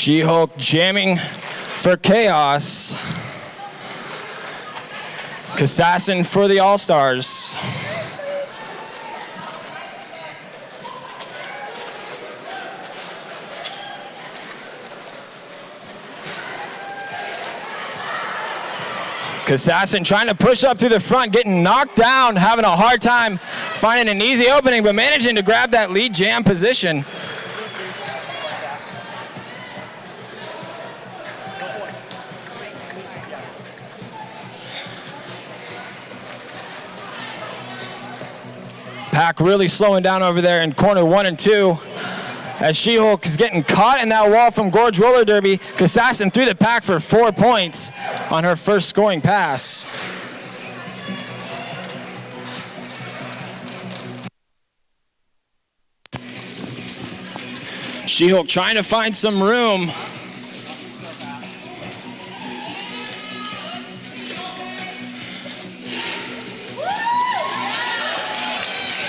She-Hulk jamming for Chaos. Kassassin for the All-Stars. Kassassin trying to push up through the front, getting knocked down, having a hard time finding an easy opening, but managing to grab that lead jam position. Pack really slowing down over there in corner 1 and 2. As She-Hulk is getting caught in that wall from Gorge Roller Derby. Kassassin through the pack for 4 points on her first scoring pass. She-Hulk trying to find some room.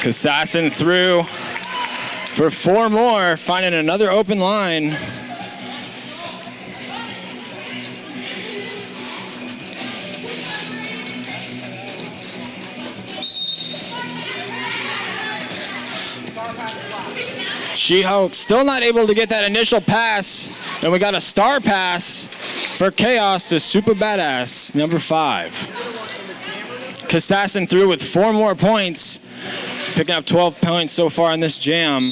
Kassassin through for 4 more, finding another open line. She-Hulk still not able to get that initial pass, and we got a star pass for Chaos to Super Badass, number 5. Kassassin through with 4 more points, picking up 12 points so far in this jam.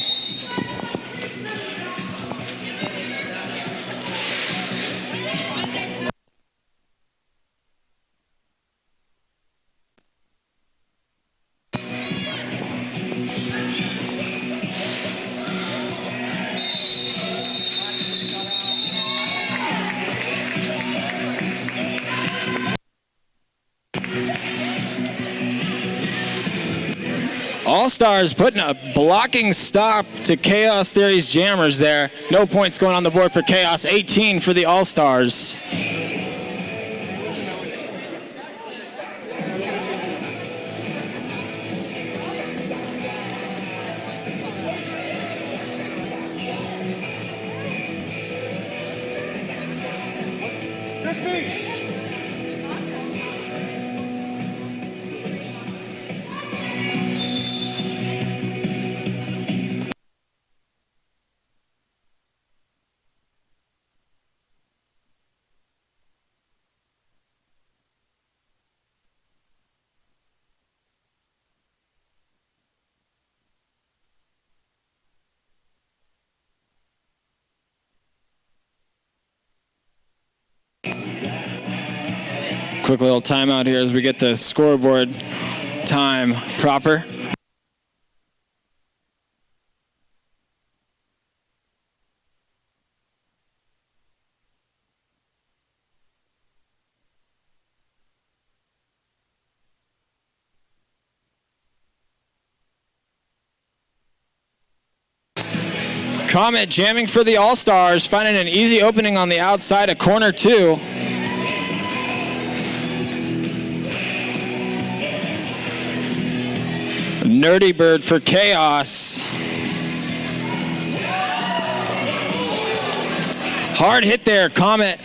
All-Stars putting a blocking stop to Chaos Theory's jammers there. No points going on the board for Chaos, 18 for the All-Stars. Quick little timeout here as we get the scoreboard time proper. Comet jamming for the All-Stars, finding an easy opening on the outside of corner 2. Nerdy Bird for Chaos. Hard hit there, Comet.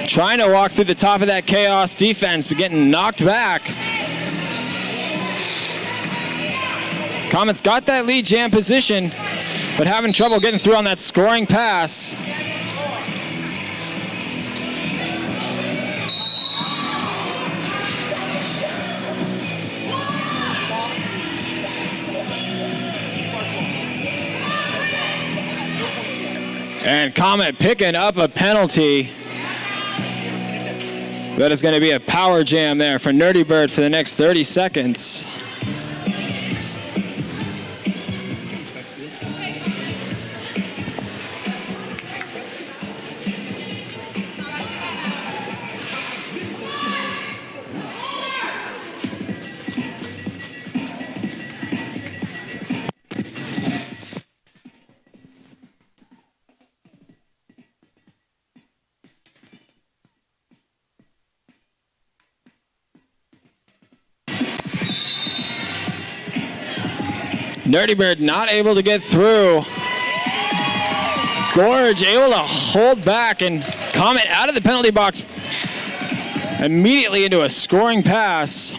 Trying to walk through the top of that Chaos defense, but getting knocked back. Comet's got that lead jam position, but having trouble getting through on that scoring pass. And Comet picking up a penalty. That is going to be a power jam there for Nerdy Bird for the next 30 seconds. Nerdy Bird not able to get through. Gorge able to hold back, and Comet out of the penalty box immediately into a scoring pass.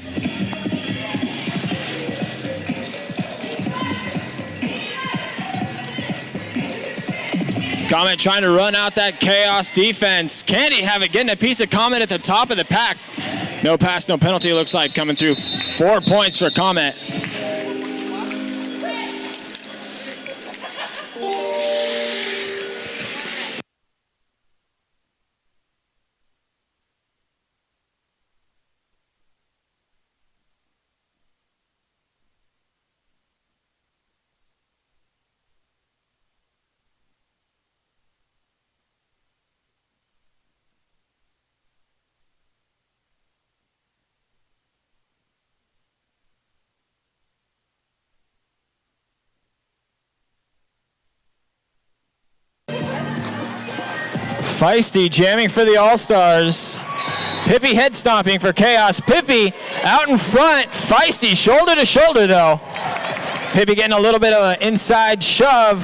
Comet trying to run out that chaos defense. Candy have it, getting a piece of Comet at the top of the pack. No pass, no penalty, looks like coming through. 4 points for Comet. Feisty jamming for the All-Stars. Pippi head stomping for Chaos. Pippi out in front. Feisty shoulder to shoulder though. Pippi getting a little bit of an inside shove.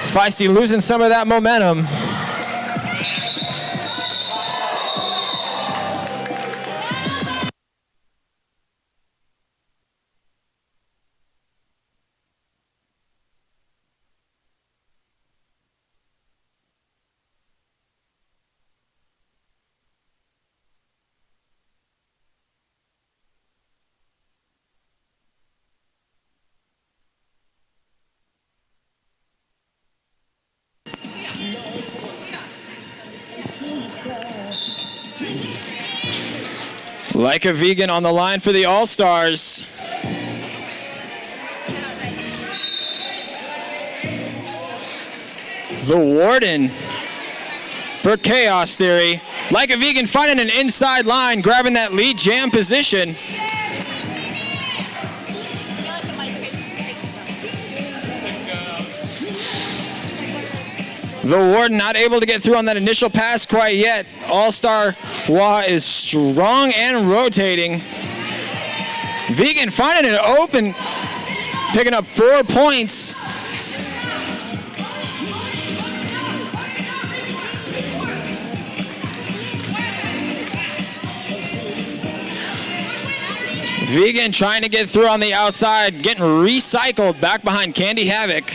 Feisty losing some of that momentum. Like a Vegan on the line for the All-Stars. The Warden for Chaos Theory. Like a Vegan finding an inside line, grabbing that lead jam position. The Warden not able to get through on that initial pass quite yet. All-Star Wah is strong and rotating. Vegan finding it open, picking up 4 points. Vegan trying to get through on the outside, getting recycled back behind Candy Havoc.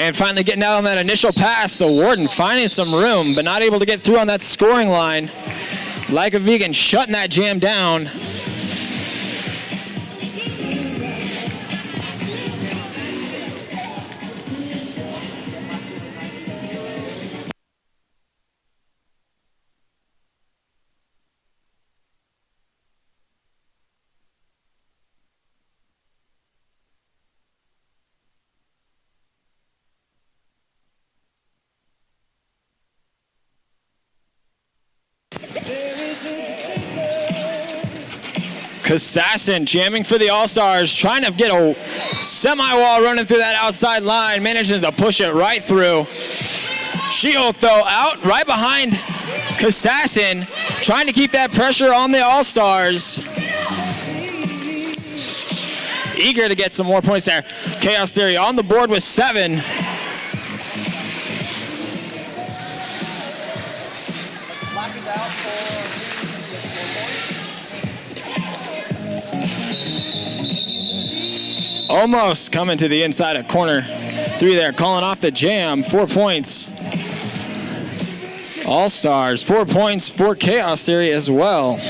And finally getting out on that initial pass, the Warden finding some room, but not able to get through on that scoring line. Like a Vegan shutting that jam down. Assassin jamming for the All-Stars, trying to get a semi-wall running through that outside line, managing to push it right through. She-Hulk, though, out right behind Assassin, trying to keep that pressure on the All-Stars. Eager to get some more points there. Chaos Theory on the board with 7. Almost coming to the inside of corner 3 there, calling off the jam. 4 points. All-Stars, 4 points for Chaos Theory as well.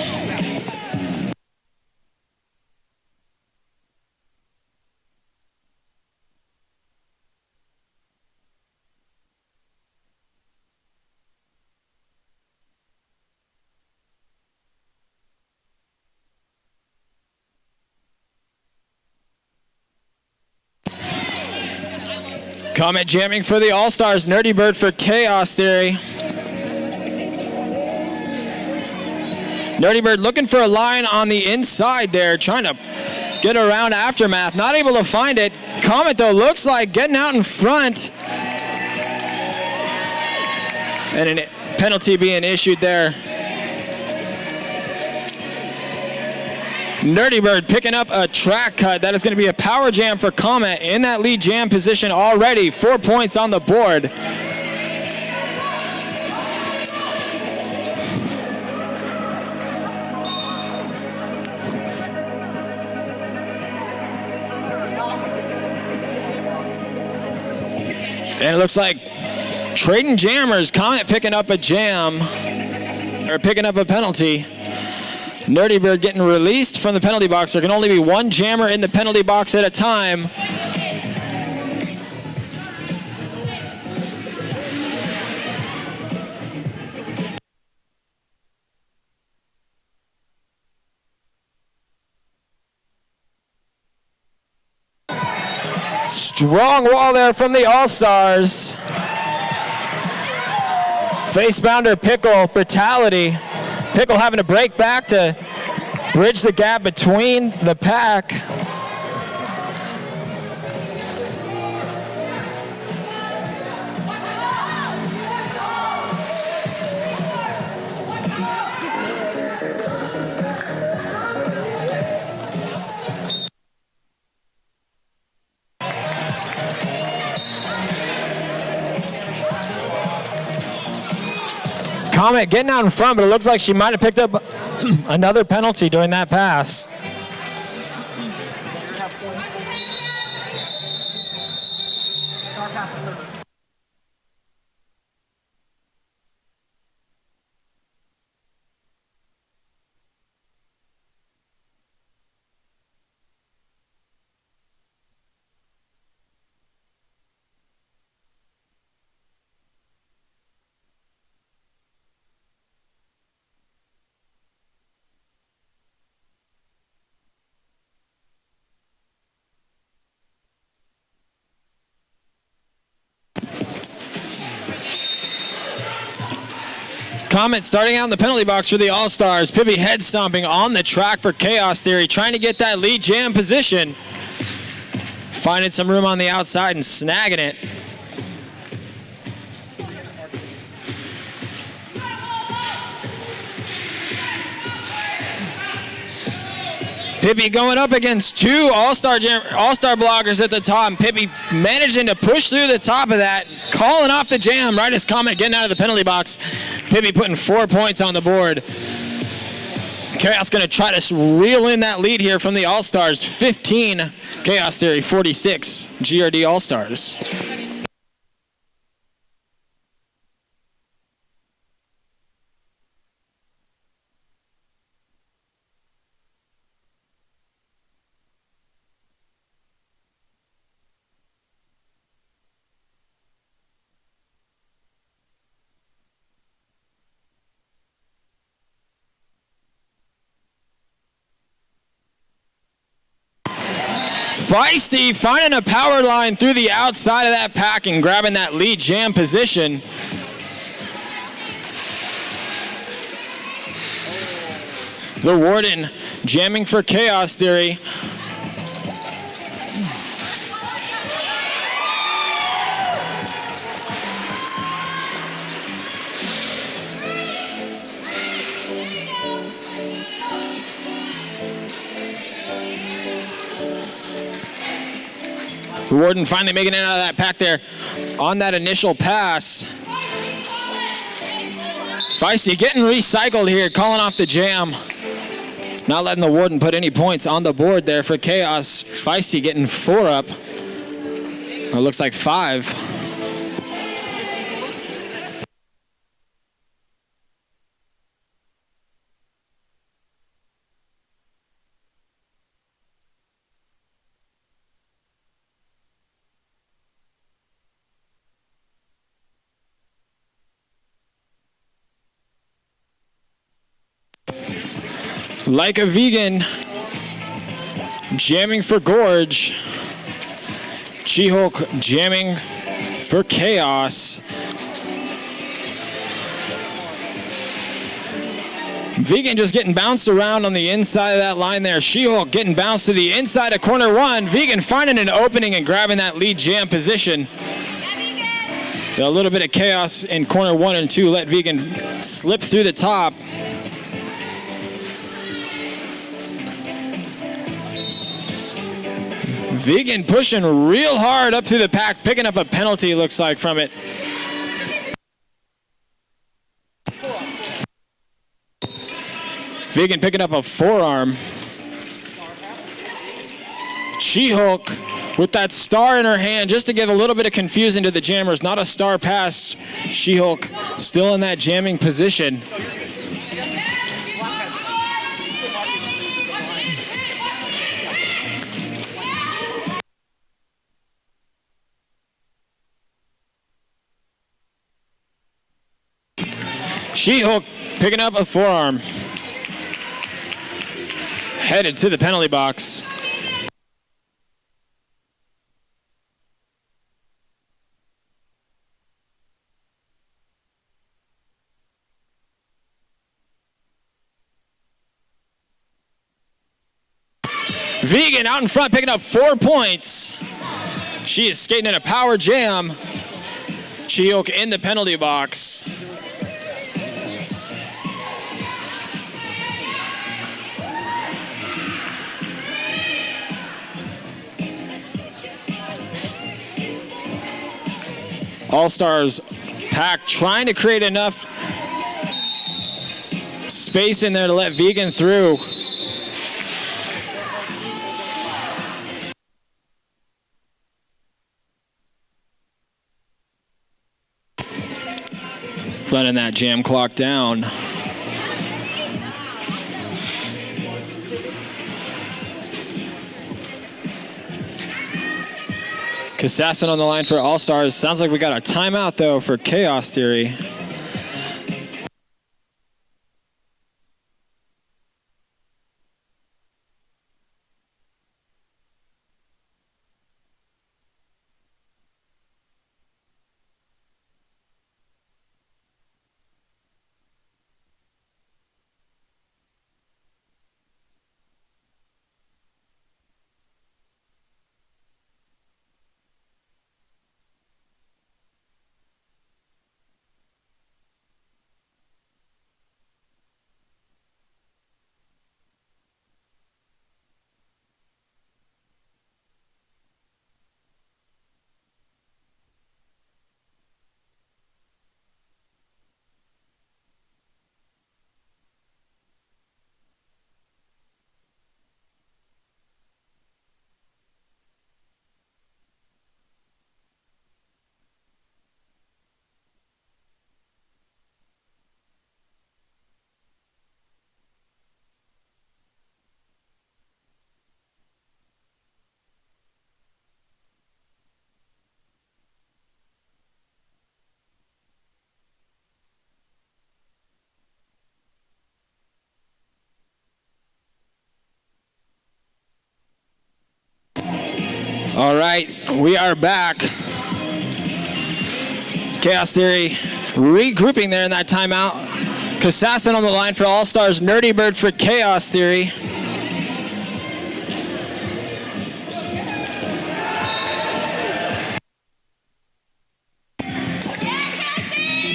Comet jamming for the All-Stars, Nerdy Bird for Chaos Theory. Nerdy Bird looking for a line on the inside there, trying to get around Aftermath. Not able to find it. Comet, though, looks like getting out in front. And a penalty being issued there. Nerdy Bird picking up a track cut. That is going to be a power jam for Comet in that lead jam position already. 4 points on the board. And it looks like trading jammers. Comet picking up a jam, or picking up a penalty. Nerdy Bird getting released from the penalty box. There can only be one jammer in the penalty box at a time. Strong wall there from the All-Stars. Face bounder Pickle, brutality. Pickle having to break back to bridge the gap between the pack. Comet getting out in front, but it looks like she might have picked up another penalty during that pass. Comet starting out in the penalty box for the All-Stars. Pibby head stomping on the track for Chaos Theory, trying to get that lead jam position. Finding some room on the outside and snagging it. Pibby going up against two All-Star blockers at the top. And Pibby managing to push through the top of that, calling off the jam right as Comet getting out of the penalty box. Pibby putting 4 points on the board. Chaos going to try to reel in that lead here from the All-Stars. 15 Chaos Theory, 46 GRD All-Stars. Feisty finding a power line through the outside of that pack and grabbing that lead jam position. The Warden jamming for Chaos Theory. The Warden finally making it out of that pack there on that initial pass. Feisty getting recycled here, calling off the jam. Not letting the Warden put any points on the board there for Chaos. Feisty getting 4 up. Or it looks like 5. Like a Vegan, jamming for Gorge. She-Hulk jamming for Chaos. Vegan just getting bounced around on the inside of that line there. She-Hulk getting bounced to the inside of corner 1. Vegan finding an opening and grabbing that lead jam position. A little bit of chaos in corner 1 and 2. Let Vegan slip through the top. Vegan pushing real hard up through the pack, picking up a penalty, looks like, from it. Vegan picking up a forearm. She-Hulk with that star in her hand, just to give a little bit of confusion to the jammers. Not a star pass. She-Hulk still in that jamming position. She-Hulk picking up a forearm. Headed to the penalty box. Vegan out in front picking up 4 points. She is skating in a power jam. She-Hulk in the penalty box. All-Stars pack trying to create enough space in there to let Vegan through. Running that jam clock down. Kassassin on the line for All-Stars. Sounds like we got a timeout, though, for Chaos Theory. All right, we are back. Chaos Theory regrouping there in that timeout. Kassassin on the line for All-Stars. Nerdy Bird for Chaos Theory.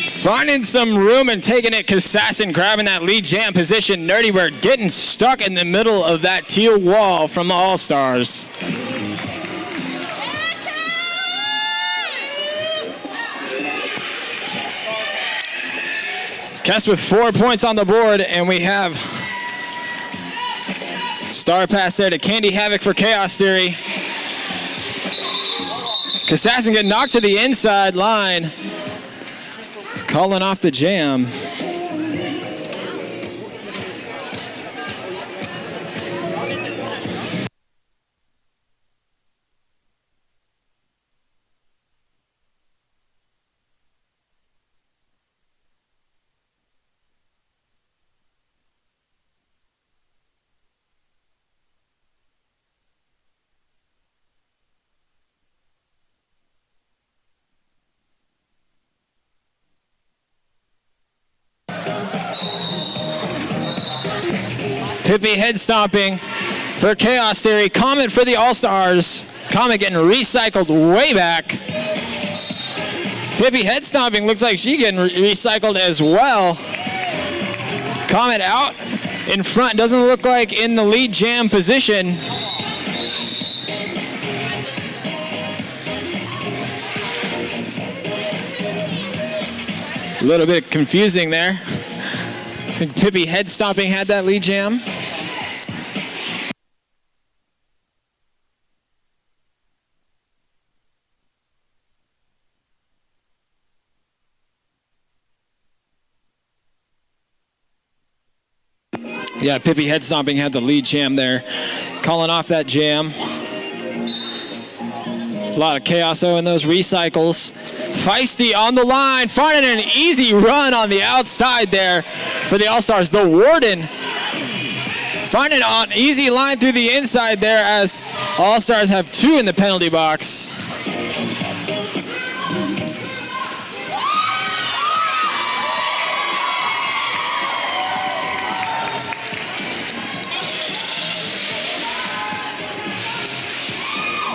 Finding some room and taking it. Kassassin grabbing that lead jam position. Nerdy Bird getting stuck in the middle of that teal wall from the All-Stars. Kess with 4 points on the board, and we have star pass there to Candy Havoc for Chaos Theory. Kassassin getting knocked to the inside line, calling off the jam. Pippy head stomping for Chaos Theory. Comet for the All-Stars. Comet getting recycled way back. Pippy head stomping looks like she getting recycled as well. Comet out in front. Doesn't look like in the lead jam position. A little bit confusing there. I think Pippi head stomping had that lead jam. Yeah, Pippi head stomping had the lead jam there. Calling off that jam. A lot of chaos though in those recycles. Feisty on the line, finding an easy run on the outside there for the All-Stars. The Warden finding an easy line through the inside there as All-Stars have 2 in the penalty box.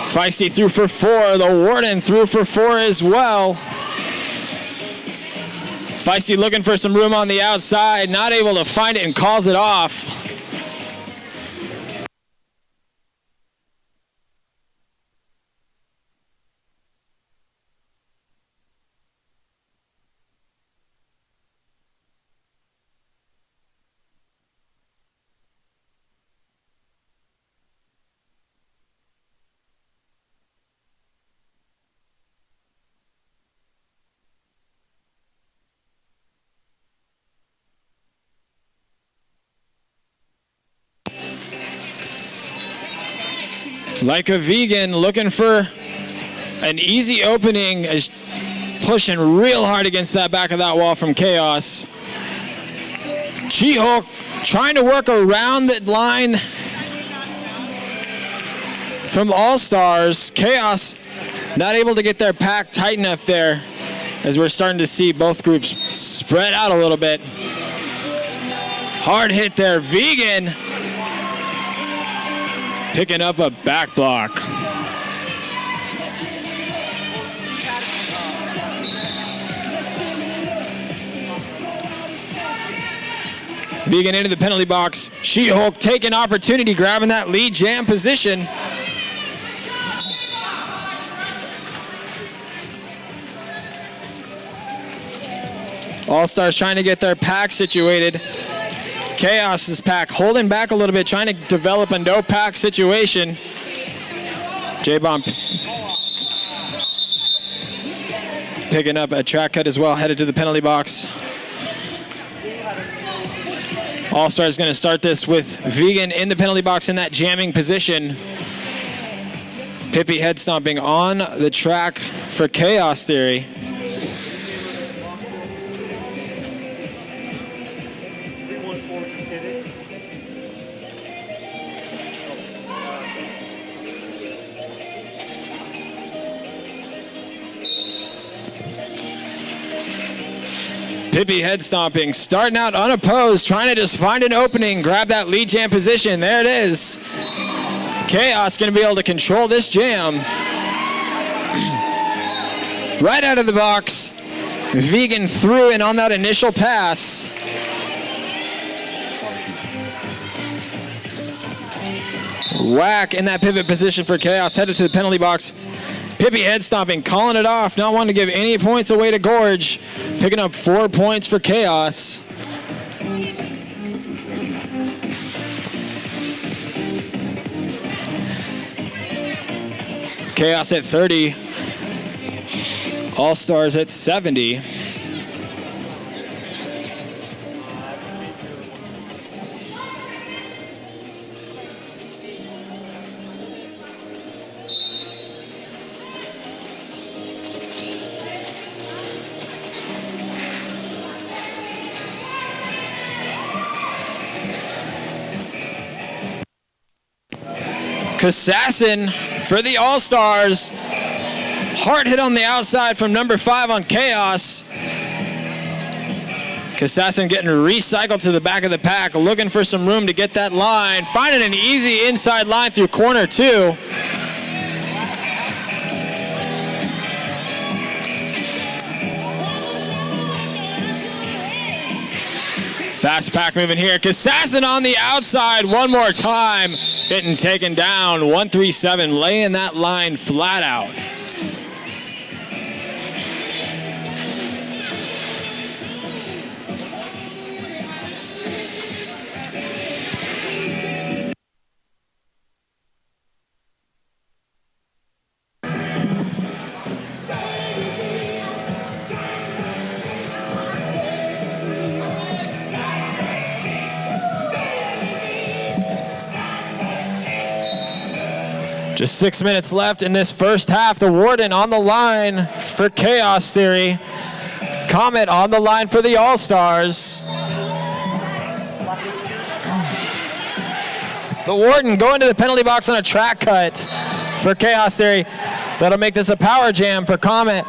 Feisty threw for 4. The Warden threw for 4 as well. Feisty looking for some room on the outside, not able to find it and calls it off. Like a vegan, looking for an easy opening, is pushing real hard against that back of that wall from Chaos. Chi-Hulk trying to work around the line from All-Stars. Chaos not able to get their pack tight enough there as we're starting to see both groups spread out a little bit. Hard hit there, Vegan. Picking up a back block. Vegan into the penalty box. She-Hulk taking opportunity, grabbing that lead jam position. All-Stars trying to get their pack situated. Chaos's pack holding back a little bit, trying to develop a no pack situation. J-Bomb picking up a track cut as well, headed to the penalty box. All-Stars going to start this with Vegan in the penalty box in that jamming position. Pippi head stomping on the track for Chaos Theory. Pippi head stomping, starting out unopposed, trying to just find an opening, grab that lead jam position. There it is. Chaos going to be able to control this jam. Right out of the box, Vegan threw in on that initial pass. Whack in that pivot position for Chaos, headed to the penalty box. Pippi head stomping, calling it off, not wanting to give any points away to Gorge. Picking up 4 points for Chaos. Chaos at 30. All-Stars at 70. Assassin for the All-Stars. Hard hit on the outside from number 5 on Chaos. Assassin getting recycled to the back of the pack, looking for some room to get that line. Finding an easy inside line through corner 2. Fast pack moving here. Assassin on the outside one more time. Getting taken down. 137, laying that line flat out. Just 6 minutes left in this first half. The Warden on the line for Chaos Theory. Comet on the line for the All-Stars. The Warden going to the penalty box on a track cut for Chaos Theory. That'll make this a power jam for Comet.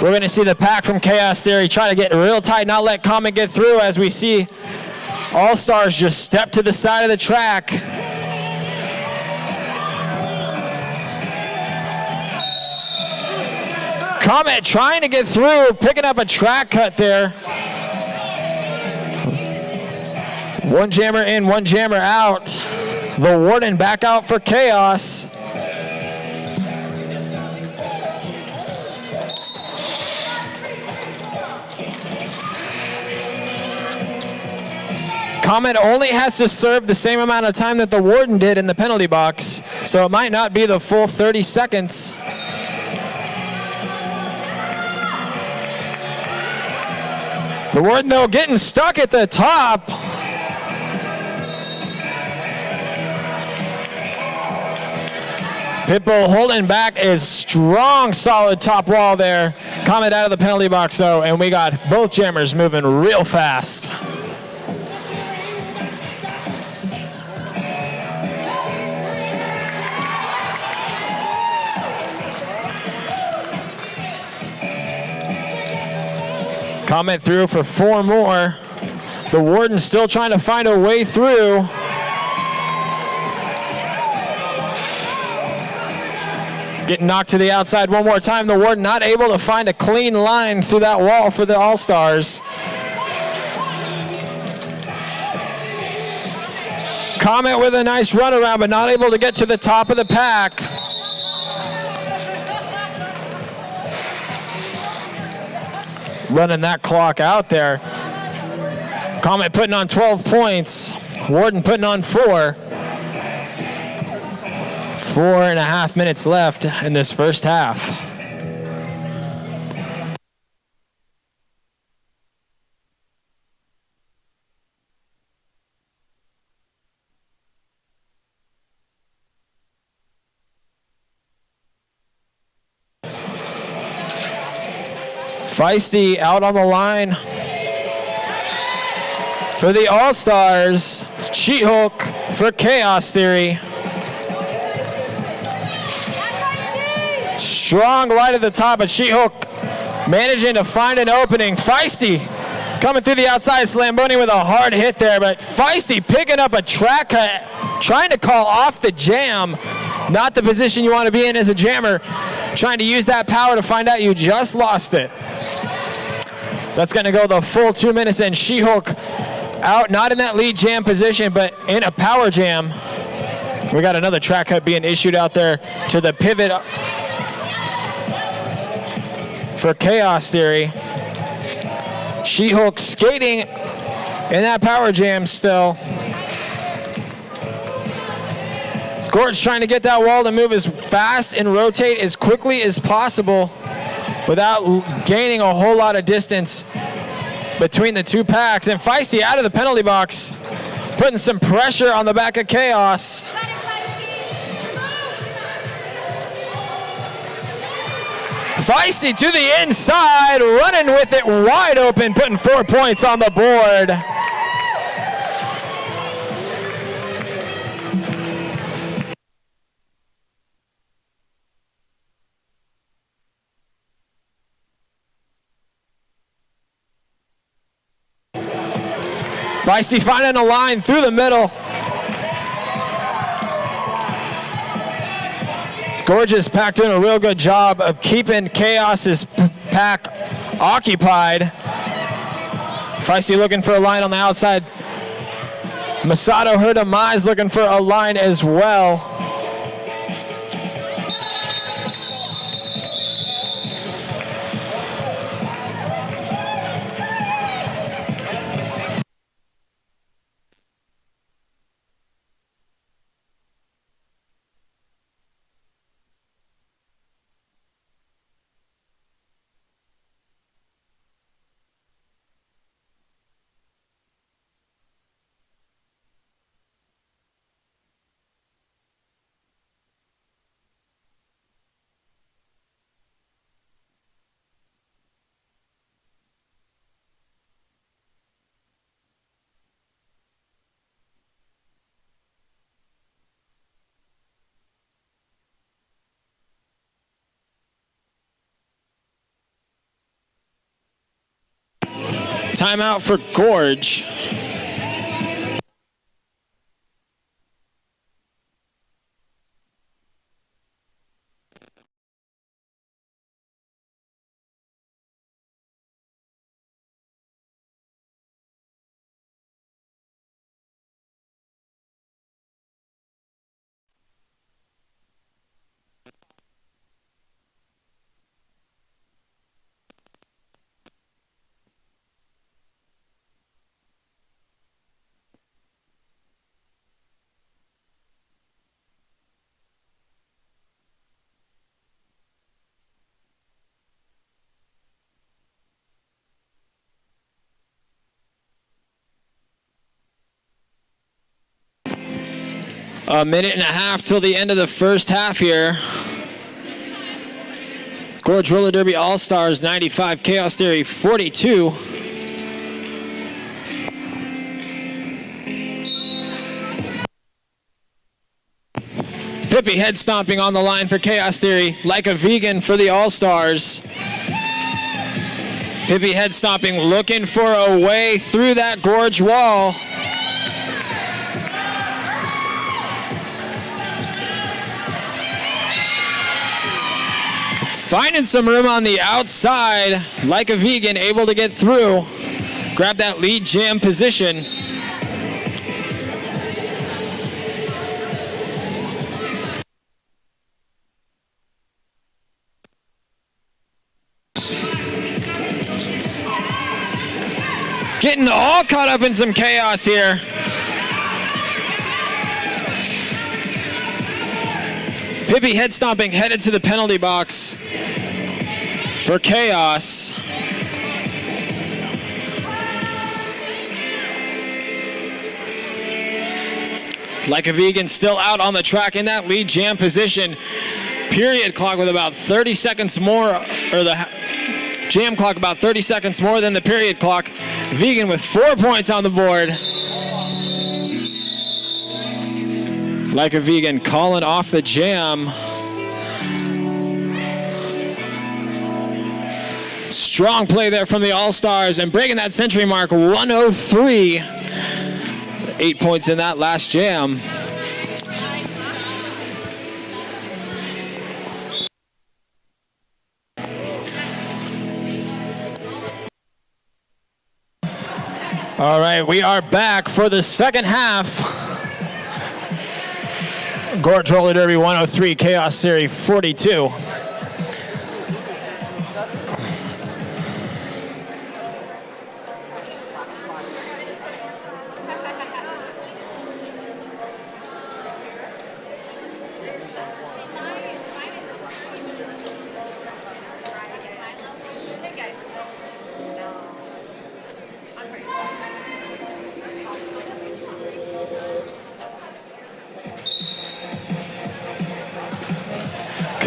We're going to see the pack from Chaos Theory try to get real tight, not let Comet get through, as we see All-Stars just step to the side of the track. Comet trying to get through, picking up a track cut there. One jammer in, one jammer out. The Warden back out for Chaos. Comet only has to serve the same amount of time that the Warden did in the penalty box, so it might not be the full 30 seconds. The Warden, though, getting stuck at the top. Pitbull holding back is strong, solid top wall there. Comet out of the penalty box, though, and we got both jammers moving real fast. Comet through for 4 more. The Warden still trying to find a way through. Getting knocked to the outside one more time. The Warden not able to find a clean line through that wall for the All-Stars. Comet with a nice runaround, but not able to get to the top of the pack. Running that clock out there. Comet putting on 12 points. Warden putting on 4. 4.5 minutes left in this first half. Feisty out on the line for the All-Stars. She-Hulk for Chaos Theory. Strong light at the top, but She-Hulk managing to find an opening. Feisty coming through the outside. Slamboni with a hard hit there, but Feisty picking up a track cut, trying to call off the jam. Not the position you want to be in as a jammer. Trying to use that power to find out you just lost it. That's going to go the full 2 minutes, and She-Hulk out, not in that lead jam position, but in a power jam. We got another track cut being issued out there to the pivot for Chaos Theory. She-Hulk skating in that power jam still. Gorge trying to get that wall to move as fast and rotate as quickly as possible without gaining a whole lot of distance between the two packs. And Feisty out of the penalty box, putting some pressure on the back of Chaos. Feisty to the inside, running with it wide open, putting 4 points on the board. Feisty finding a line through the middle. Gorge's pack doing a real good job of keeping Chaos's pack occupied. Feisty looking for a line on the outside. Masato Herdamai looking for a line as well. Timeout for Gorge. A minute and a half till the end of the first half here. Gorge Roller Derby All-Stars 95, Chaos Theory 42. Pippi head stomping on the line for Chaos Theory, like a vegan for the All-Stars. Pippi head stomping, looking for a way through that Gorge wall. Finding some room on the outside, like a vegan, able to get through. Grab that lead jam position. Getting all caught up in some chaos here. Pippi head stomping, headed to the penalty box for Chaos. Like a vegan, still out on the track in that lead jam position. Period clock with about 30 seconds more, or the jam clock about 30 seconds more than the period clock. Vegan with 4 points on the board. Like a vegan calling off the jam. Strong play there from the All-Stars and breaking that century mark, 103. 8 points in that last jam. All right, we are back for the second half. Gorge Roller Derby 103, Chaos Theory 42.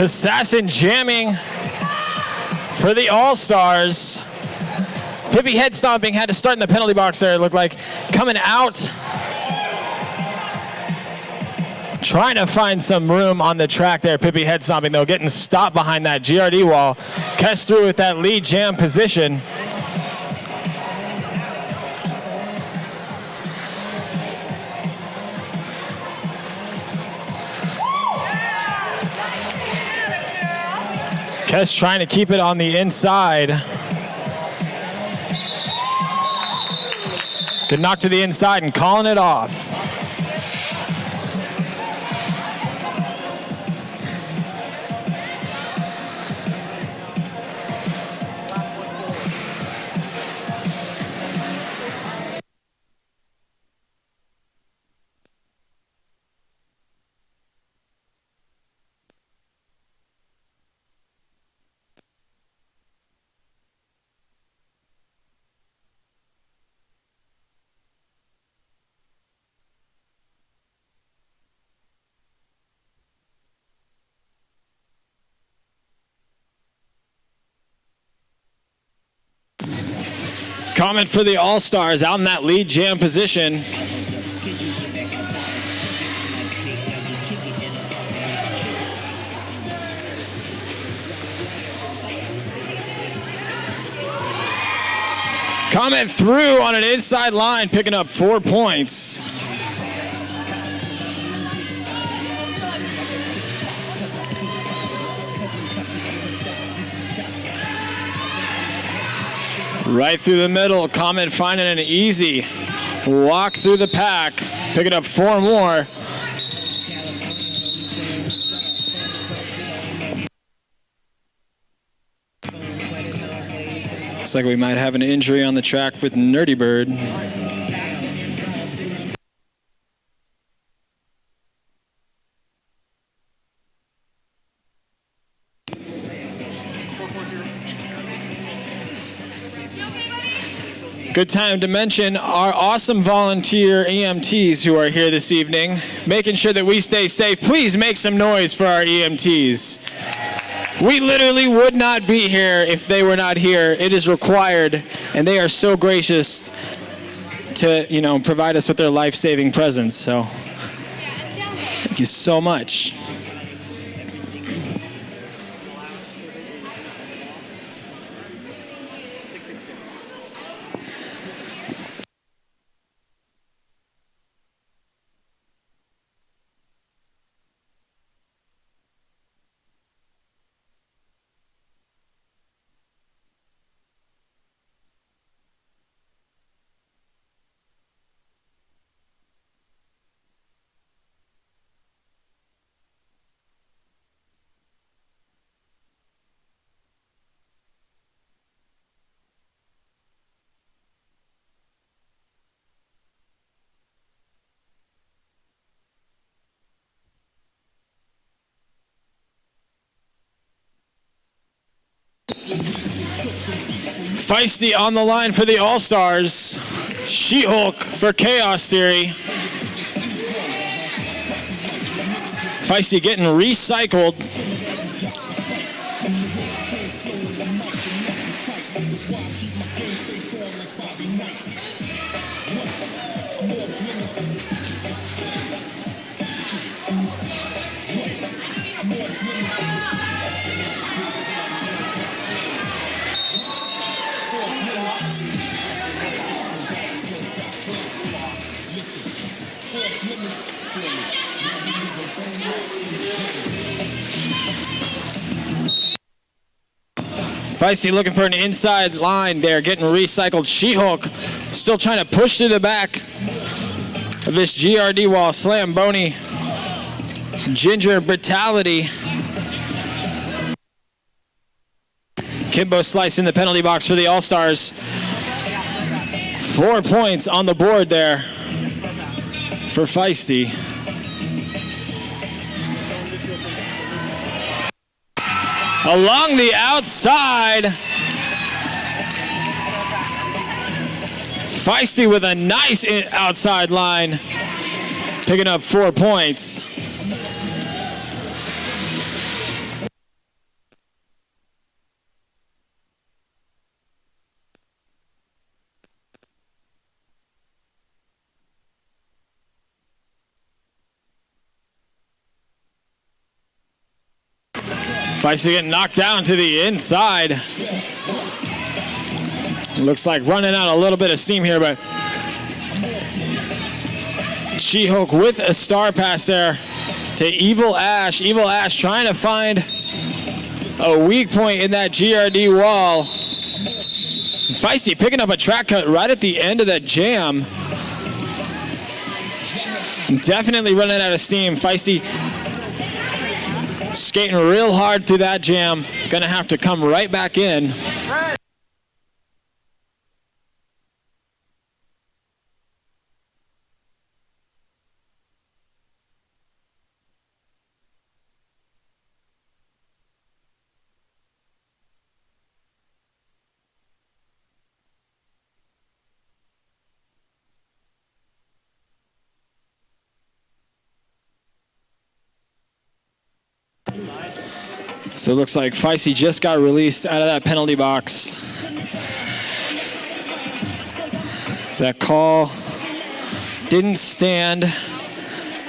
Assassin jamming for the All-Stars. Pippi head stomping, had to start in the penalty box there, it looked like. Coming out. Trying to find some room on the track there, Pippi head stomping though, getting stopped behind that GRD wall. Kess through with that lead jam position. Kess trying to keep it on the inside. Good knock to the inside and calling it off. Comment for the All-Stars out in that lead jam position. Coming through on an inside line, picking up 4 points. Right through the middle, Comet finding an easy walk through the pack, picking up 4 more. Looks like we might have an injury on the track with Nerdy Bird. Good time to mention our awesome volunteer EMTs who are here this evening, making sure that we stay safe. Please make some noise for our EMTs. We literally would not be here if they were not here. It is required, and they are so gracious to, provide us with their life-saving presence. So, thank you so much. Feisty on the line for the All-Stars. She-Hulk for Chaos Theory. Feisty getting recycled. Feisty looking for an inside line there, getting recycled. She-Hulk still trying to push through the back of this GRD wall. Slam Boney. Ginger Brutality. Kimbo Slice in the penalty box for the All-Stars. 4 points on the board there for Feisty. Along the outside, Feisty with a nice outside line, picking up 4 points. Feisty getting knocked down to the inside. Looks like running out a little bit of steam here, but She-Hulk with a star pass there to Evil Ash. Evil Ash trying to find a weak point in that GRD wall. Feisty picking up a track cut right at the end of that jam. Definitely running out of steam. Feisty skating real hard through that jam. Gonna have to come right back in. So it looks like Feisty just got released out of that penalty box. That call didn't stand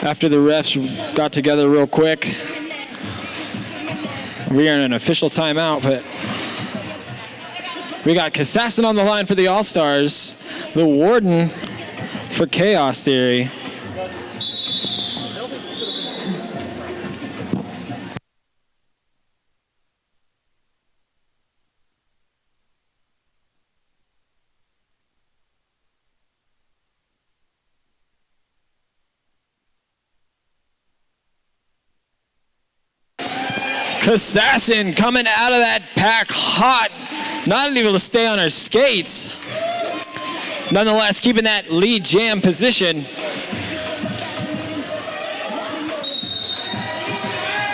after the refs got together real quick. We are in an official timeout, but We got Kassassin on the line for the All-Stars. The Warden for Chaos Theory. Kassassin coming out of that pack hot, not able to stay on her skates. Nonetheless, keeping that lead jam position.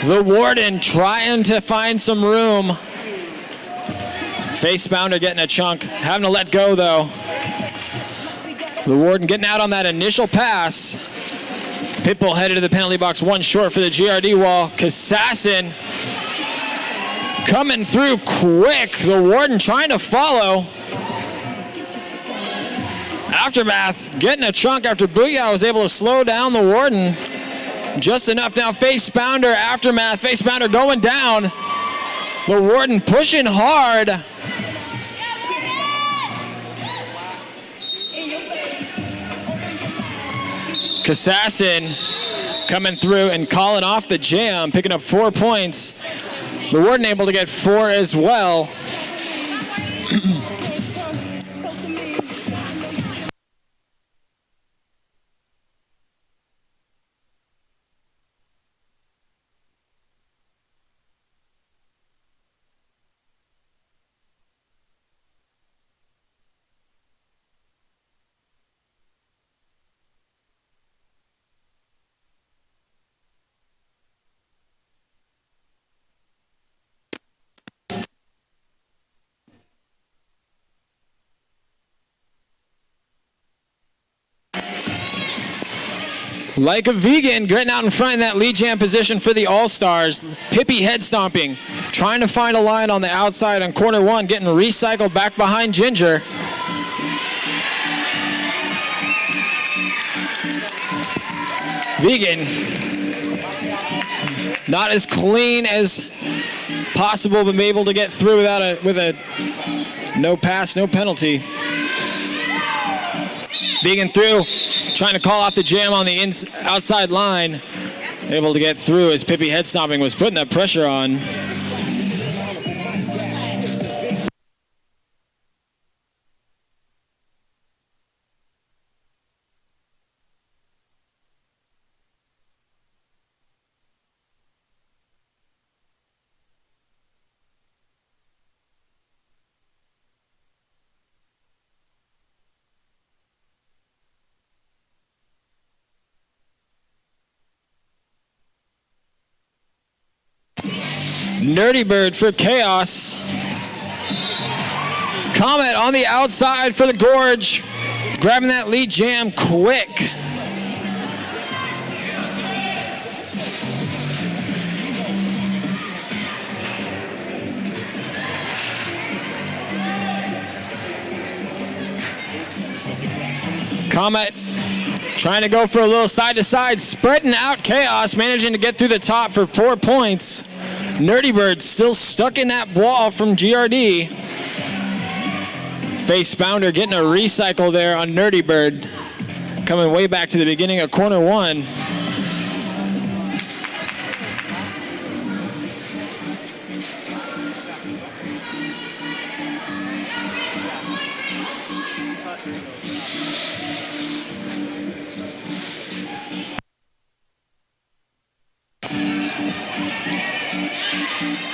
The Warden trying to find some room. Face Bounder getting a chunk, having to let go though. The Warden getting out on that initial pass. Pitbull headed to the penalty box, one short for the GRD wall. Kassassin coming through quick. The Warden trying to follow. Aftermath getting a chunk after Booyah was able to slow down the Warden. Just enough now. Face Bounder, Aftermath. Face Bounder going down. The Warden pushing hard. Kassassin coming through and calling off the jam, picking up 4 points. The Warden able to get 4 as well. Like a vegan, getting out in front in that lead jam position for the All-Stars. Pippi head stomping, trying to find a line on the outside on corner 1, getting recycled back behind Ginger. Vegan, not as clean as possible, but able to get through with a no pass, no penalty. Vegan through. Trying to call off the jam on the outside line. Able to get through as Pippi head stomping was putting that pressure on. Nerdy Bird for Chaos. Comet on the outside for the Gorge. Grabbing that lead jam quick. Comet trying to go for a little side to side, spreading out Chaos, managing to get through the top for 4 points. Nerdy Bird still stuck in that wall from GRD. Face Bounder getting a recycle there on Nerdy Bird. Coming way back to the beginning of corner 1.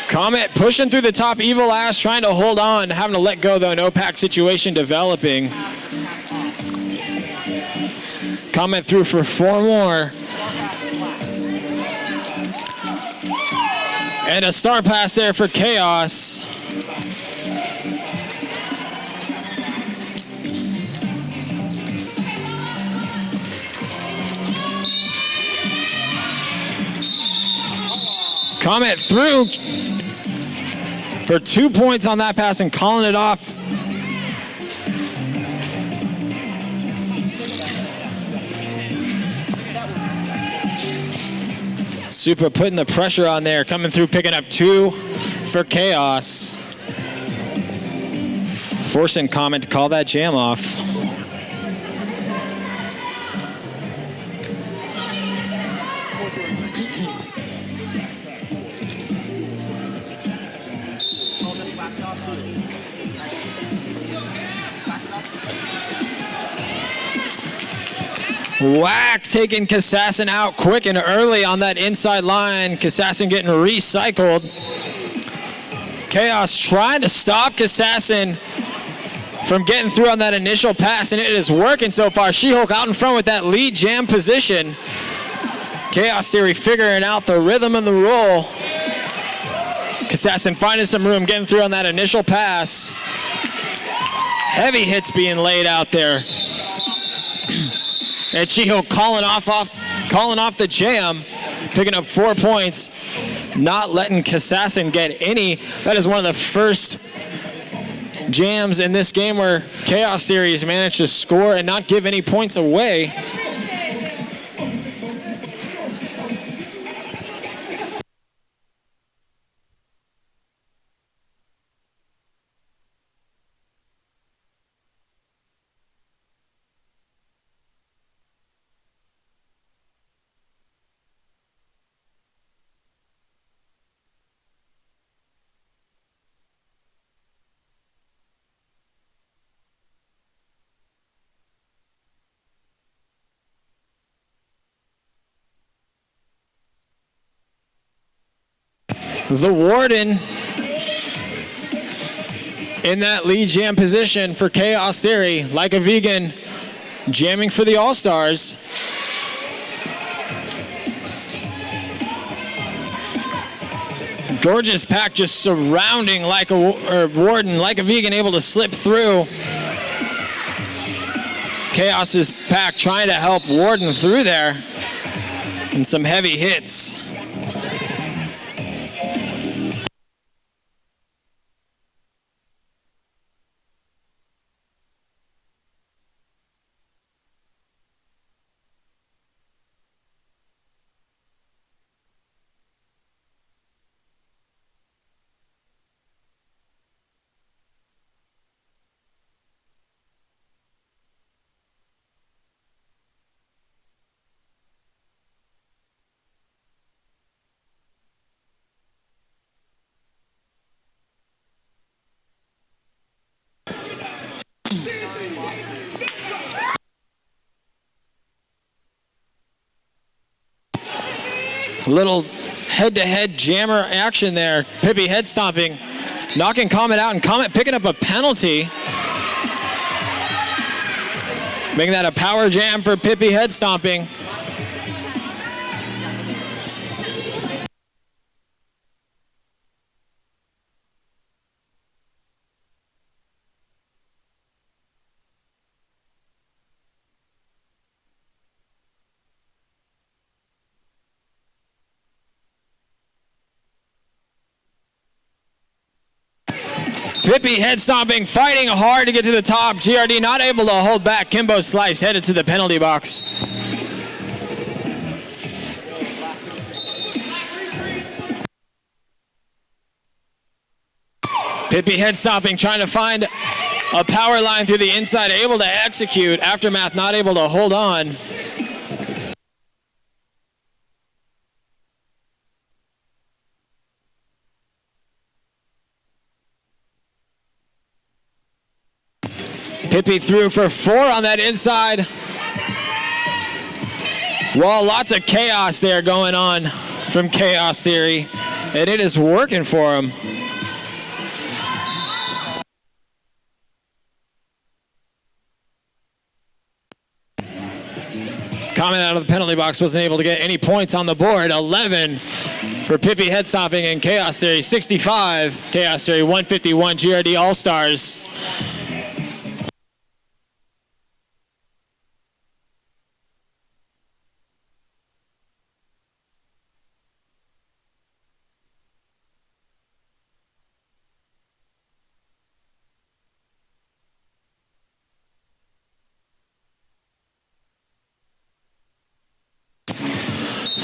Comet pushing through the top, Evil Ass trying to hold on, having to let go though, no pack situation developing. Comet through for 4 more. And a star pass there for Chaos. Comet through for 2 points on that pass and calling it off. Super putting the pressure on there, coming through, picking up 2 for Chaos. Forcing comment to call that jam off. Whack, taking Kassassin out quick and early on that inside line. Kassassin getting recycled. Chaos trying to stop Kassassin from getting through on that initial pass, and it is working so far. She-Hulk out in front with that lead jam position. Chaos Theory figuring out the rhythm and the roll. Kassassin finding some room, getting through on that initial pass. Heavy hits being laid out there. And She-Hulk calling off the jam, picking up 4 points, not letting Kassassin get any. That is one of the first jams in this game where Chaos Theory managed to score and not give any points away. The Warden in that lead jam position for Chaos Theory, like a vegan, jamming for the All-Stars. Gorge's pack just surrounding Warden, like a vegan, able to slip through. Chaos's pack trying to help Warden through there, and some heavy hits. Little head-to-head jammer action there. Pippi head stomping, knocking Comet out, and Comet picking up a penalty. Making that a power jam for Pippi head stomping. Pippi head stomping, fighting hard to get to the top. GRD not able to hold back. Kimbo Slice headed to the penalty box. Pippi head stomping, trying to find a power line through the inside, able to execute. Aftermath not able to hold on. Pippi threw for 4 on that inside. Well, lots of chaos there going on from Chaos Theory, and it is working for him. Comet out of the penalty box, wasn't able to get any points on the board. 11 for Pippi head stomping, and Chaos Theory 65. Chaos Theory 151. GRD All-Stars.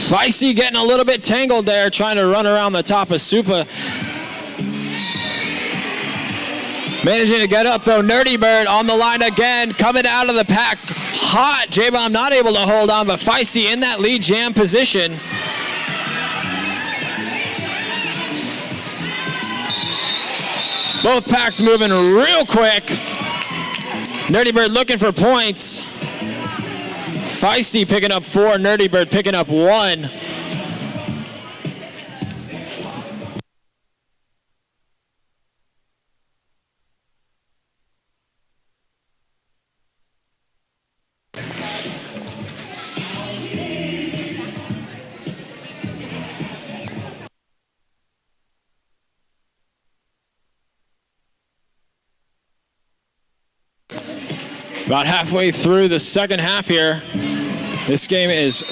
Feisty getting a little bit tangled there, trying to run around the top of Supa. Managing to get up though, Nerdy Bird on the line again, coming out of the pack hot. J-Bomb not able to hold on, but Feisty in that lead jam position. Both packs moving real quick. Nerdy Bird looking for points. Feisty picking up 4, Nerdy Bird picking up 1. About halfway through the second half here. This game is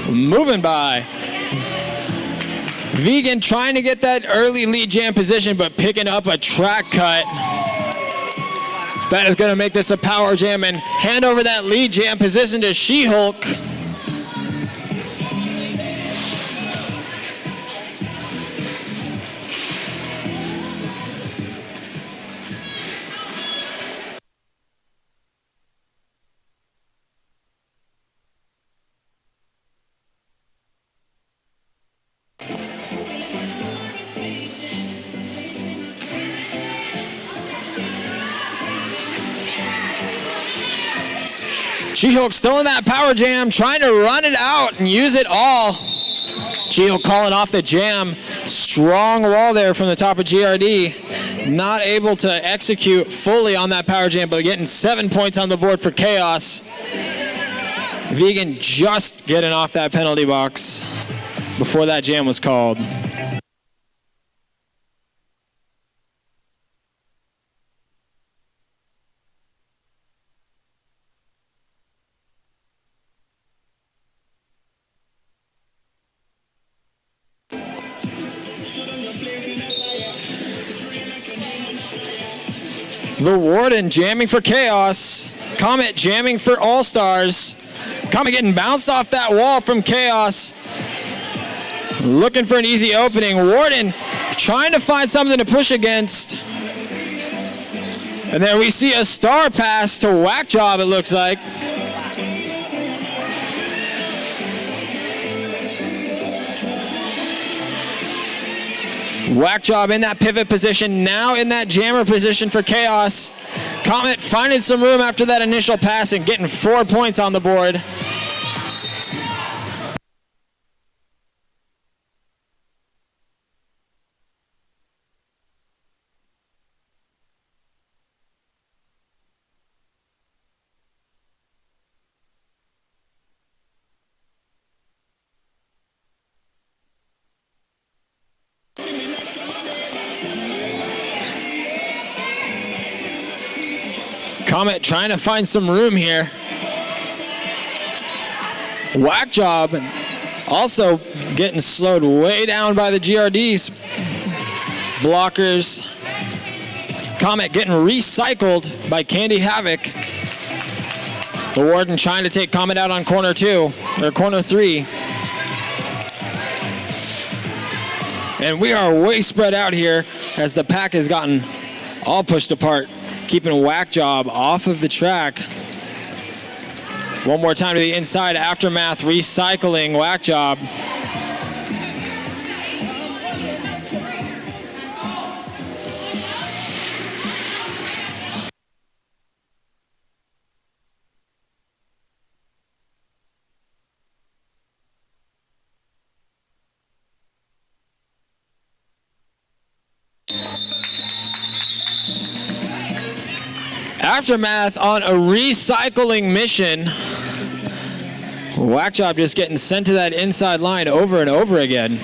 moving by. Vegan trying to get that early lead jam position, but picking up a track cut. That is going to make this a power jam and hand over that lead jam position to She-Hulk. She-Hulk still in that power jam, trying to run it out and use it all. She-Hulk calling off the jam. Strong wall there from the top of GRD. Not able to execute fully on that power jam, but getting 7 points on the board for Chaos. Vegan just getting off that penalty box before that jam was called. The Warden jamming for Chaos. Comet jamming for All-Stars. Comet getting bounced off that wall from Chaos. Looking for an easy opening. Warden trying to find something to push against. And then we see a star pass to Whack Job, it looks like. Whack Job in that pivot position, now in that jammer position for Chaos. Comet finding some room after that initial pass and getting 4 points on the board. Comet trying to find some room here. Whack Job also getting slowed way down by the GRD's blockers. Comet getting recycled by Candy Havoc. The Warden trying to take Comet out on corner 2, or corner 3. And we are way spread out here as the pack has gotten all pushed apart, keeping Whack Job off of the track. One more time to the inside, Aftermath recycling Whack Job. Aftermath on a recycling mission. Whack Job just getting sent to that inside line over and over again.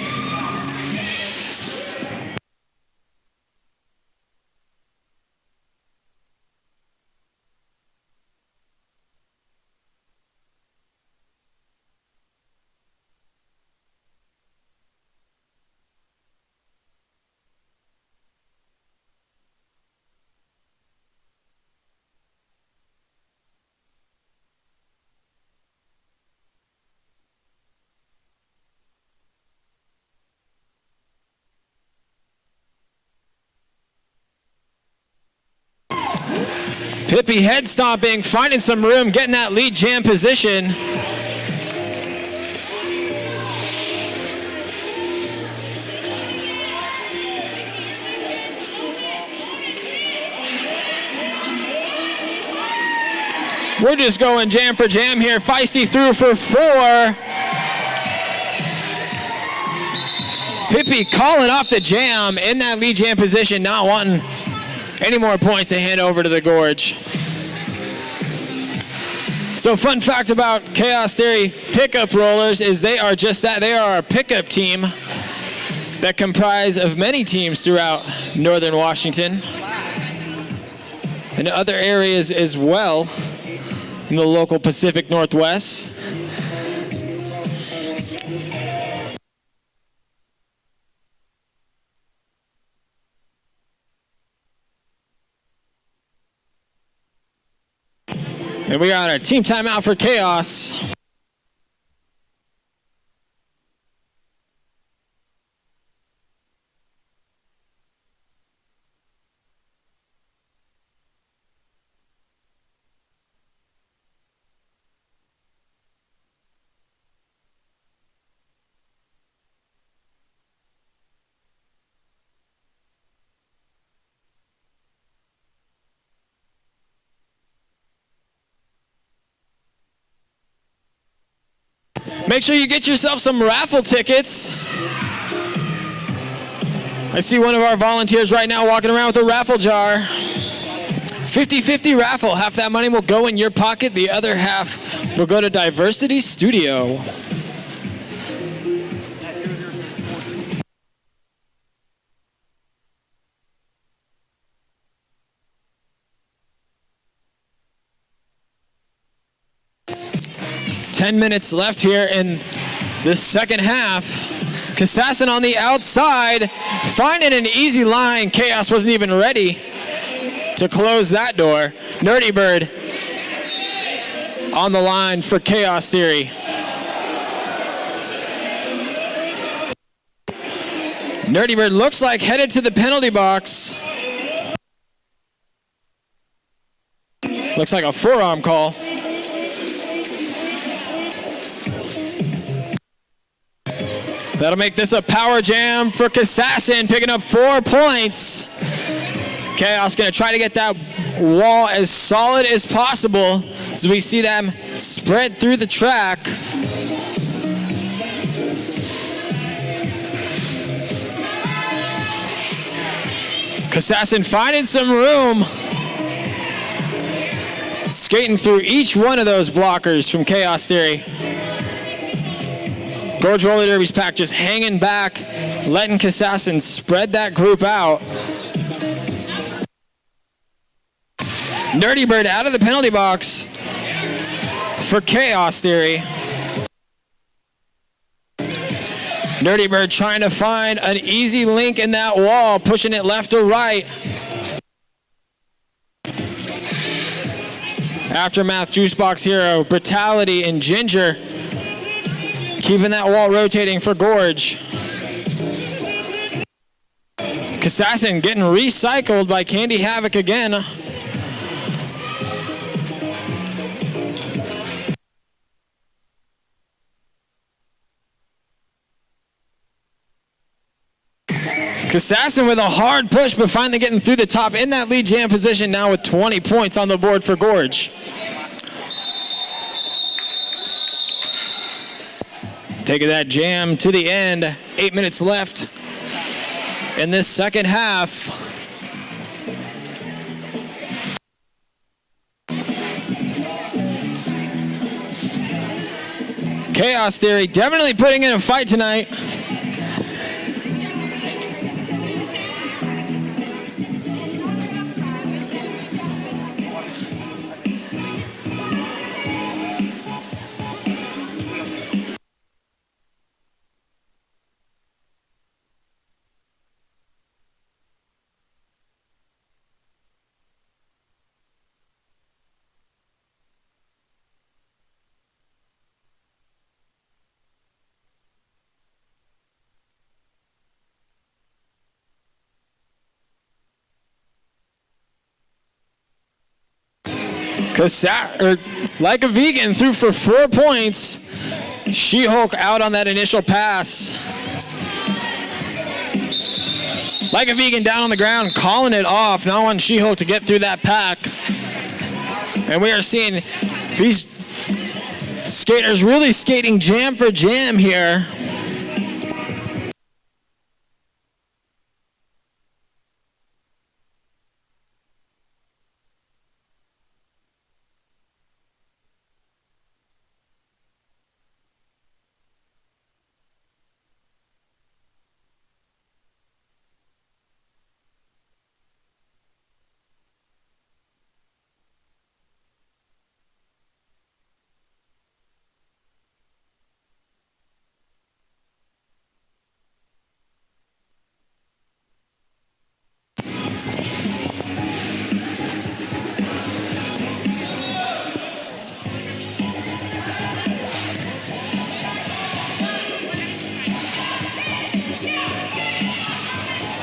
Pippi head stomping, finding some room, getting that lead jam position. We're just going jam for jam here. Feisty through for 4. Pippi calling off the jam in that lead jam position, not wanting any more points to hand over to the Gorge. So fun fact about Chaos Theory pickup rollers is they are just that. They are a pickup team that comprise of many teams throughout northern Washington and other areas as well in the local Pacific Northwest. And we got a team timeout for Chaos. Make sure you get yourself some raffle tickets. I see one of our volunteers right now walking around with a raffle jar. 50-50 raffle. Half that money will go in your pocket. The other half will go to Diversity Studio. Ten minutes left here in the second half. Kassassin on the outside, finding an easy line. Chaos wasn't even ready to close that door. Nerdy Bird on the line for Chaos Theory. Nerdy Bird looks like headed to the penalty box. Looks like a forearm call. That'll make this a power jam for Kassassin, picking up 4 points. Chaos gonna try to get that wall as solid as possible as we see them spread through the track. Kassassin finding some room. Skating through each one of those blockers from Chaos Theory. Gorge Roller Derby's pack just hanging back, letting Kassassin spread that group out. Nerdy Bird out of the penalty box for Chaos Theory. Nerdy Bird trying to find an easy link in that wall, pushing it left or right. Aftermath Juicebox Hero, Brutality, and Ginger keeping that wall rotating for Gorge. Kassassin getting recycled by Candy Havoc again. Kassassin with a hard push, but finally getting through the top in that lead jam position now with 20 points on the board for Gorge. Taking that jam to the end. 8 minutes left in this second half. Chaos Theory definitely putting in a fight tonight. Like a Vegan threw for 4 points. She-Hulk out on that initial pass. Like a Vegan down on the ground, calling it off. Now on She-Hulk to get through that pack. And we are seeing these skaters really skating jam for jam here.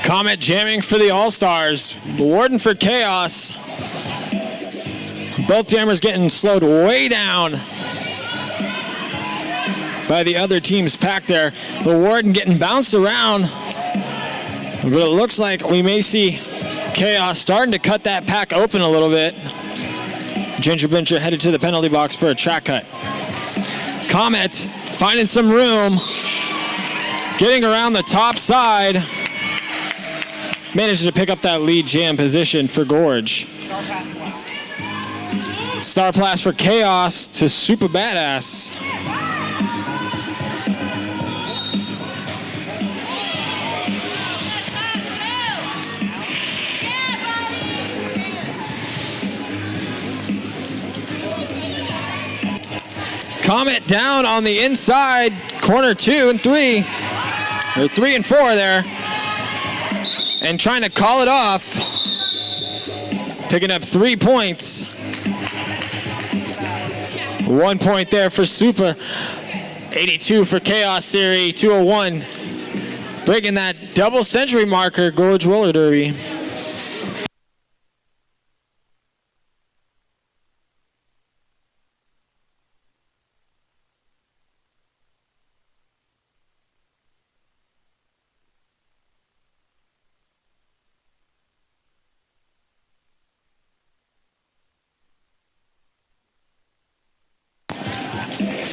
Comet jamming for the All-Stars. Warden for Chaos. Both jammers getting slowed way down by the other team's pack there. The Warden getting bounced around. But it looks like we may see Chaos starting to cut that pack open a little bit. Ginger Blincher headed to the penalty box for a track cut. Comet finding some room. Getting around the top side. Manages to pick up that lead jam position for Gorge. Star Blast for Chaos to Super Badass. Comet down on the inside, corner 2 and 3, or 3 and 4 there. And trying to call it off. Picking up 3 points. 1 point there for Super. 82 for Chaos Theory. 201. Breaking that double century marker, Gorge Roller Derby.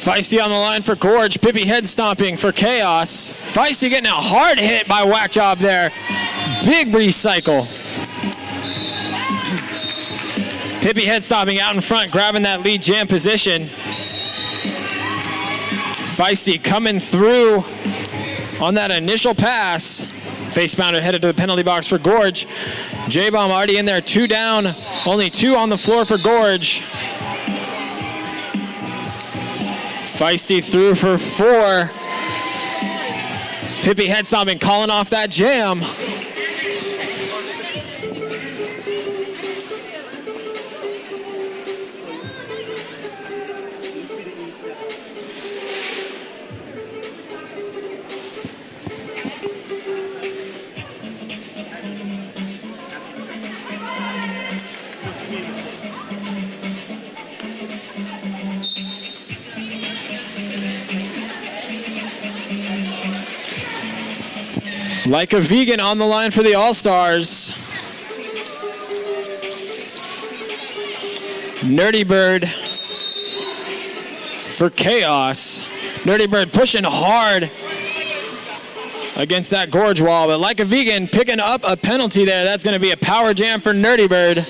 Feisty on the line for Gorge. Pippi head stomping for Chaos. Feisty getting a hard hit by Whack Job there. Big recycle. Pippi head stomping out in front, grabbing that lead jam position. Feisty coming through on that initial pass. Face pounder headed to the penalty box for Gorge. J-Bomb already in there, 2 down. Only 2 on the floor for Gorge. Feisty through for 4. Pippi head stomping, calling off that jam. Like a Vegan on the line for the All-Stars. Nerdy Bird for Chaos. Nerdy Bird pushing hard against that Gorge wall, but Like a Vegan picking up a penalty there. That's going to be a power jam for Nerdy Bird.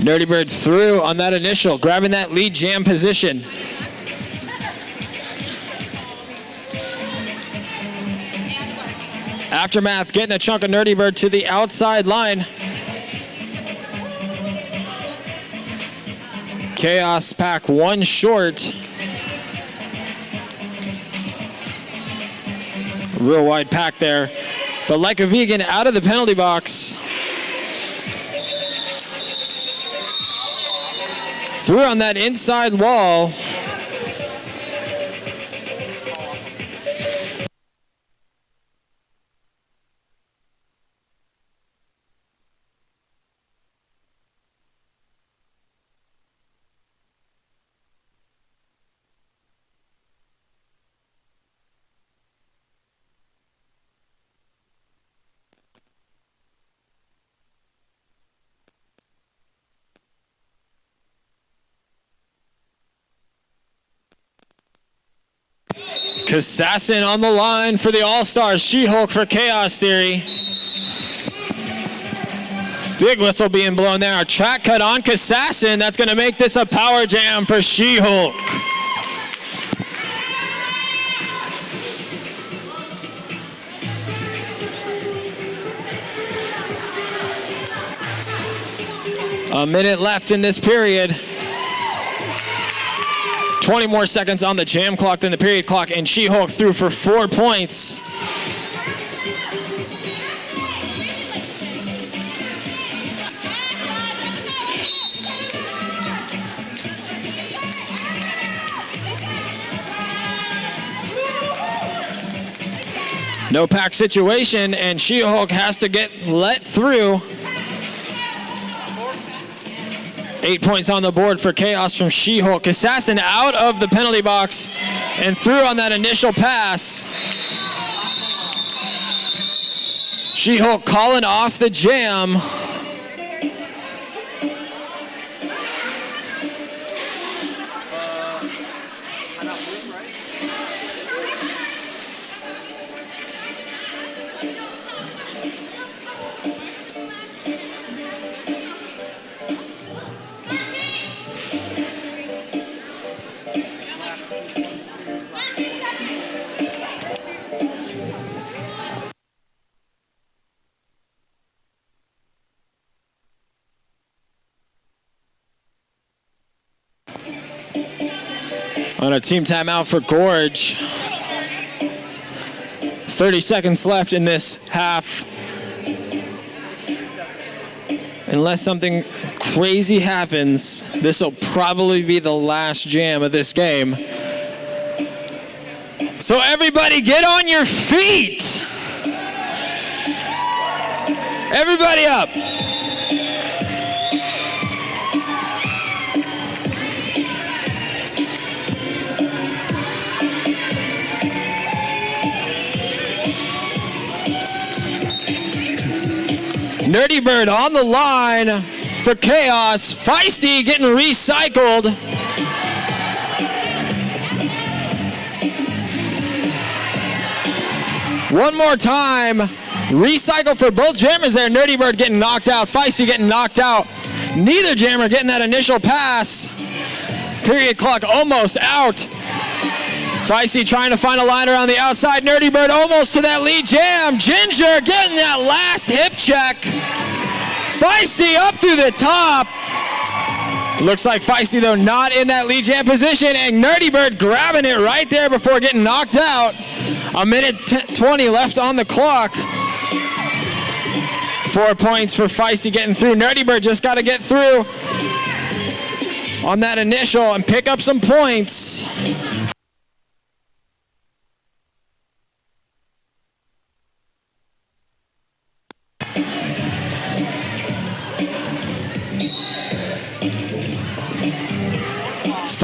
Nerdy Bird through on that initial, grabbing that lead jam position. Aftermath getting a chunk of Nerdy Bird to the outside line. Chaos pack 1 short. Real wide pack there. But Like a Vegan out of the penalty box. Through on that inside wall. Kassassin on the line for the All-Stars. She-Hulk for Chaos Theory. Big whistle being blown there. A track cut on Kassassin. That's going to make this a power jam for She-Hulk. A minute left in this period. 20 more seconds on the jam clock than the period clock, and She-Hulk threw for 4 points. No pack situation, and She-Hulk has to get let through. 8 points on the board for Chaos from She-Hulk. Kassassin out of the penalty box and through on that initial pass. She-Hulk calling off the jam. On a team timeout for Gorge. 30 seconds left in this half. Unless something crazy happens, this will probably be the last jam of this game. So everybody get on your feet. Everybody up. Nerdy Bird on the line for Chaos. Feisty getting recycled. One more time. Recycle for both jammers there. Nerdy Bird getting knocked out. Feisty getting knocked out. Neither jammer getting that initial pass. Period clock almost out. Feisty trying to find a line around the outside. Nerdy Bird almost to that lead jam. Ginger getting that last hip check. Feisty up through the top. Looks like Feisty, though, not in that lead jam position. And Nerdy Bird grabbing it right there before getting knocked out. A minute 20 left on the clock. 4 points for Feisty getting through. Nerdy Bird just got to get through on that initial and pick up some points.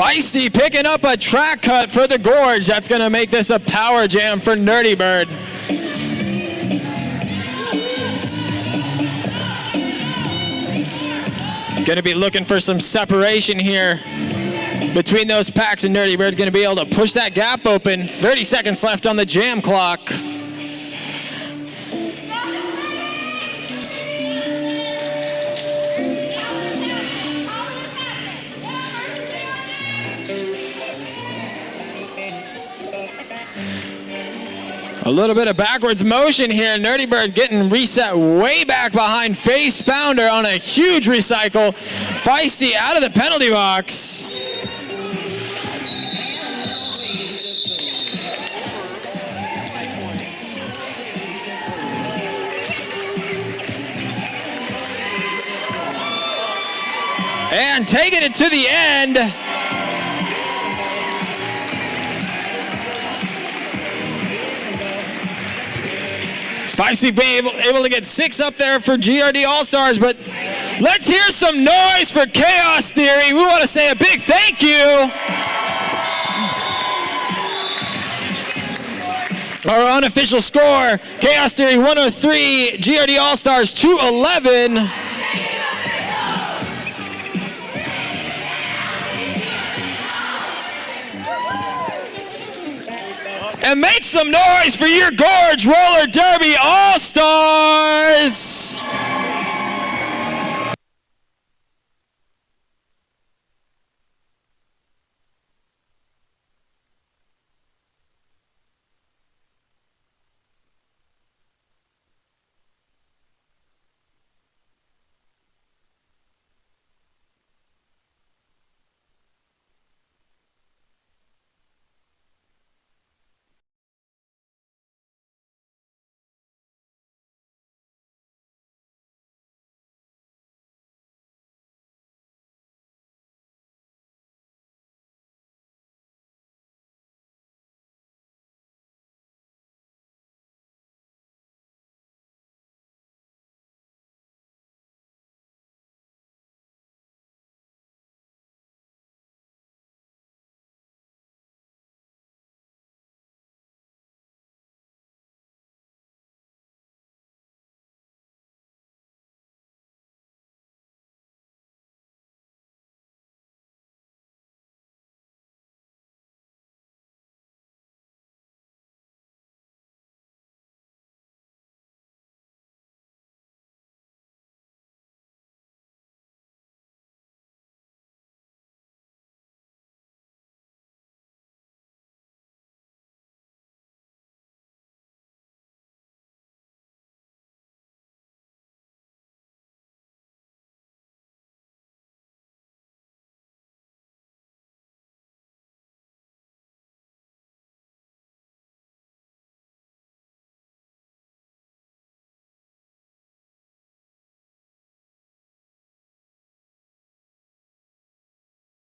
Feisty picking up a track cut for the Gorge. That's going to make this a power jam for Nerdy Bird. Going to be looking for some separation here between those packs, and Nerdy Bird's going to be able to push that gap open. 30 seconds left on the jam clock. A little bit of backwards motion here. Nerdy Bird getting reset way back behind Face Pounder on a huge recycle. Feisty out of the penalty box. And taking it to the end. Feisty being able to get 6 up there for GRD All-Stars, but let's hear some noise for Chaos Theory. We want to say a big thank you. Our unofficial score, Chaos Theory 103, GRD All-Stars 211. And make some noise for your Gorge Roller Derby All-Stars!